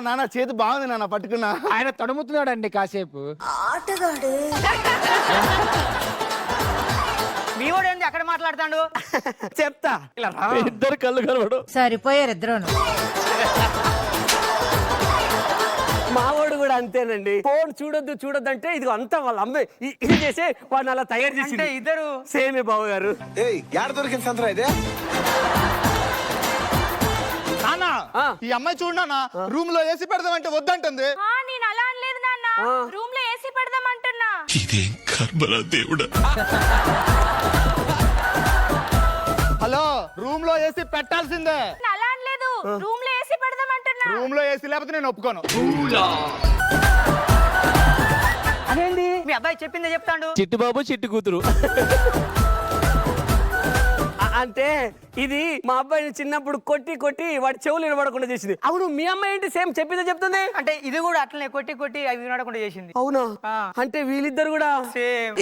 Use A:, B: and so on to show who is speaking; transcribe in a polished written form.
A: నాన్న చేతి బాగుంది నాన్న పట్టుకున్నా.
B: ఆయన తడుముతున్నాడండి కాసేపు.
C: ఆటగాడు
D: మీ వాడు ఏంది అక్కడ మాట్లాడతాడు?
E: చెప్తా.
D: ఇలా రా.
A: ఇద్దరు కళ్ళు కలవడు.
C: సరిపోయారు ఇద్దరును.
E: మావాడు కూడా అంతేనండి. ఫోన్ చూడొద్దు అంటే ఇది అంతా వాళ్ళ అమ్మాయి ఇది చేసి వాడిని అలా తయారు
D: అంటే
E: చేసి
D: ఇద్దరు
E: సేమే బావ గారు.
A: యాడ దొరికింది సంతరా ఇదే? నాన్న ఈ అమ్మాయి చూడనా రూమ్ లో ఏసీ పెడదామంటే వద్దంటుంది.
C: నేను అలా అనలేదు నాన్న, రూమ్ లో ఏసీ పెడదామంటున్నా.
F: ఇదేం కర్మరా దేవుడా.
A: హలో, రూమ్ లో ఏసీ పెట్టాల్సిందే.
C: అలా అనలేదు, రూమ్ లో ఏసీ పెడదామంటున్నా.
A: రూమ్ లో ఏసీ లేకపోతే నేను ఒప్పుకోను.
D: అదేంటి మీ అబ్బాయి చెప్పిందే చెప్తాడు.
B: చిట్టు బాబు చిట్టు కూతురు.
E: అంటే ఇది మా అబ్బాయిని చిన్నప్పుడు కొట్టి వాడి చెవులు వినబడకుండా చేసింది. అవును, మీ అమ్మాయి ఏంటి సేమ్ చెప్పిందే చెప్తుంది?
D: అంటే ఇది కూడా అట్లనే కొట్టి అవి వినడకుండా చేసింది.
E: అవునా?
D: ఆ.
E: అంటే వీళ్ళిద్దరు కూడా
D: సేమ్